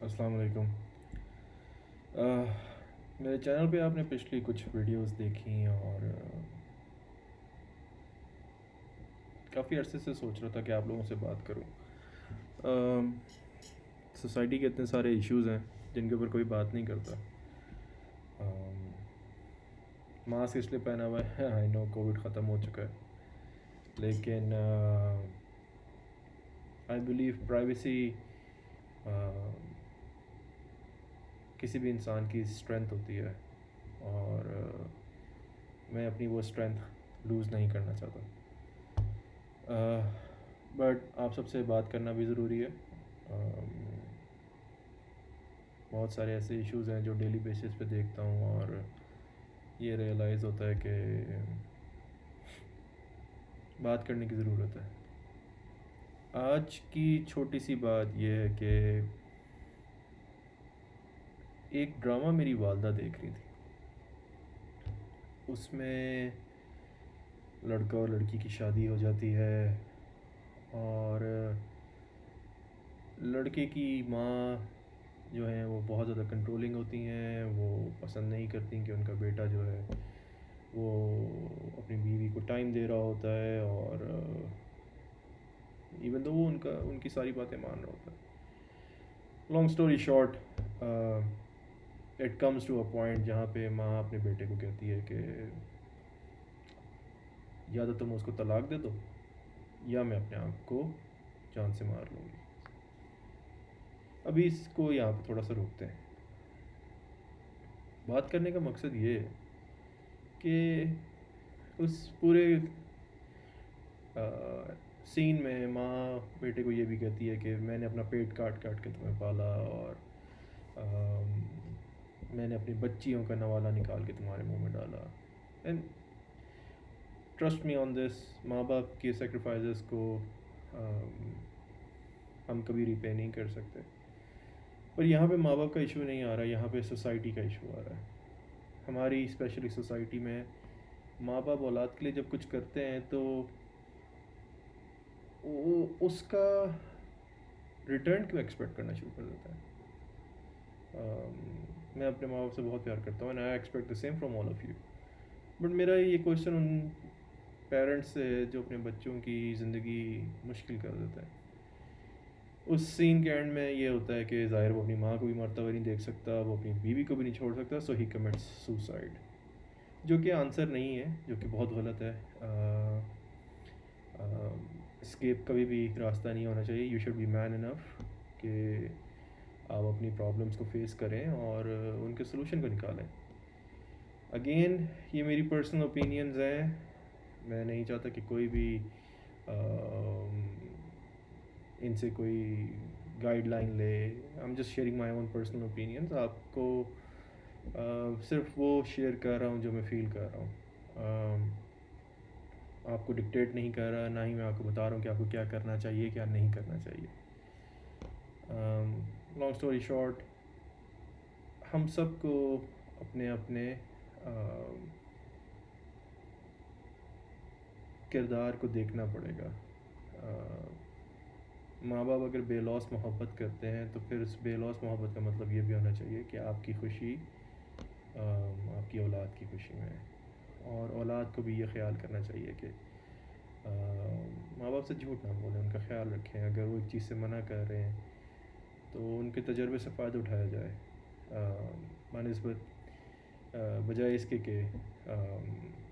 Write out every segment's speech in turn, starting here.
अस्सलाम वालेकुम। मेरे चैनल पे आपने पिछली कुछ वीडियोस देखी और काफ़ी अरसे से सोच रहा था कि आप लोगों से बात करूं। सोसाइटी के इतने सारे इश्यूज़ हैं जिनके ऊपर कोई बात नहीं करता। मास्क इसलिए पहना हुआ है, आई नो कोविड ख़त्म हो चुका है, लेकिन आई बिलीव प्राइवेसी किसी भी इंसान की स्ट्रेंथ होती है और मैं अपनी वो स्ट्रेंथ लूज़ नहीं करना चाहता। बट आप सबसे बात करना भी ज़रूरी है। बहुत सारे ऐसे इश्यूज़ हैं जो डेली बेसिस पे देखता हूँ और ये रियलाइज़ होता है कि बात करने की ज़रूरत है। आज की छोटी सी बात यह है कि एक ड्रामा मेरी वालदा देख रही थी। उसमें लड़का और लड़की की शादी हो जाती है और लड़के की माँ जो है वो बहुत ज़्यादा कंट्रोलिंग होती हैं। वो पसंद नहीं करती कि उनका बेटा जो है वो अपनी बीवी को टाइम दे रहा होता है और इवन तो वो उनकी सारी बातें मान रहा होता है। Long story short, it comes to a point जहाँ पे माँ अपने बेटे को कहती है कि या तो तुम उसको तलाक दे दो या मैं अपने आप को जान से मार लूँगी। अभी इसको यहाँ पे थोड़ा सा रोकते हैं। बात करने का मकसद ये है कि उस पूरे सीन में माँ बेटे को ये भी कहती है कि मैंने अपना पेट काट काट के तुम्हें पाला और मैंने अपनी बच्चियों का नवाला निकाल के तुम्हारे मुंह में डाला। And trust me on this, माँ बाप के सेक्रीफाइसेस को हम कभी रिपे नहीं कर सकते। पर यहाँ पे माँ बाप का इशू नहीं आ रहा, यहाँ पे सोसाइटी का इशू आ रहा है। हमारी स्पेशली सोसाइटी में माँ बाप औलाद के लिए जब कुछ करते हैं तो वो उसका रिटर्न क्यों एक्सपेक्ट करना शुरू कर देता है। मैं अपने माँ बाप से बहुत प्यार करता हूँ and I expect the same from all of you. But मेरा ये क्वेश्चन उन पेरेंट्स से जो अपने बच्चों की ज़िंदगी मुश्किल कर देता है। उस सीन के एंड में ये होता है कि ज़ाहिर वो अपनी माँ को भी मरता हुआ नहीं देख सकता, वो अपनी बीवी को भी नहीं छोड़ सकता, सो ही कमिट्स सुसाइड, जो कि आंसर नहीं है, जो कि बहुत गलत है। एस्केप कभी भी रास्ता नहीं होना चाहिए। You should be man enough कि आप अपनी प्रॉब्लम्स को फेस करें और उनके सोल्यूशन को निकालें। अगेन ये मेरी पर्सनल ओपिनियंस हैं, मैं नहीं चाहता कि कोई भी इनसे कोई गाइडलाइन ले। I am just sharing my own personal opinions. आपको सिर्फ वो शेयर कर रहा हूँ जो मैं फ़ील कर रहा हूँ। आपको डिक्टेट नहीं कर रहा, ना ही मैं आपको बता रहा हूँ कि आपको क्या करना चाहिए क्या नहीं करना चाहिए। लॉन्ग स्टोरी शॉर्ट, हम सबको अपने अपने किरदार को देखना पड़ेगा। माँ बाप अगर बेलौस मोहब्बत करते हैं तो फिर उस बेलौस मोहब्बत का मतलब ये भी होना चाहिए कि आपकी खुशी आपकी औलाद की खुशी में है। और औलाद को भी ये ख्याल करना चाहिए कि माँ बाप से झूठ ना बोलें, उनका ख्याल रखें। अगर वो एक चीज़ से मना कर रहे हैं तो उनके तजर्बे से फ़ायदा उठाया जाए, बनिस्बत बजाय इसके कि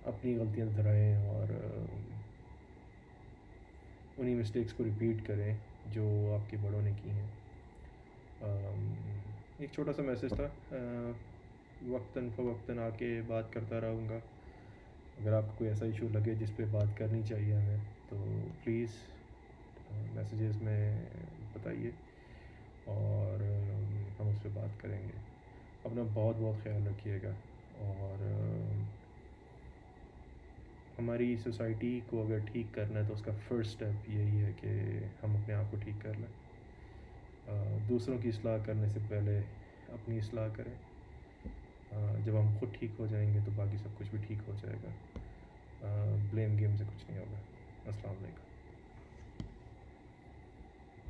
अपनी गलतियाँ दोहराएं और उन्हीं मिस्टेक्स को रिपीट करें जो आपके बड़ों ने की हैं। एक छोटा सा मैसेज था, वक्तन फ़वक्तन आके बात करता रहूँगा। अगर आपको कोई ऐसा इशू लगे जिस पे बात करनी चाहिए हमें तो प्लीज़ मैसेजेस में बताइए और हम उस पर बात करेंगे। अपना बहुत बहुत ख्याल रखिएगा और हमारी सोसाइटी को अगर ठीक करना है तो उसका फ़र्स्ट स्टेप यही है कि हम अपने आप को ठीक कर लें। दूसरों की इस्लाह करने से पहले अपनी इस्लाह करें। जब हम खुद ठीक हो जाएंगे तो बाकी सब कुछ भी ठीक हो जाएगा। ब्लेम गेम से कुछ नहीं होगा। अस्सलाम वालेकुम।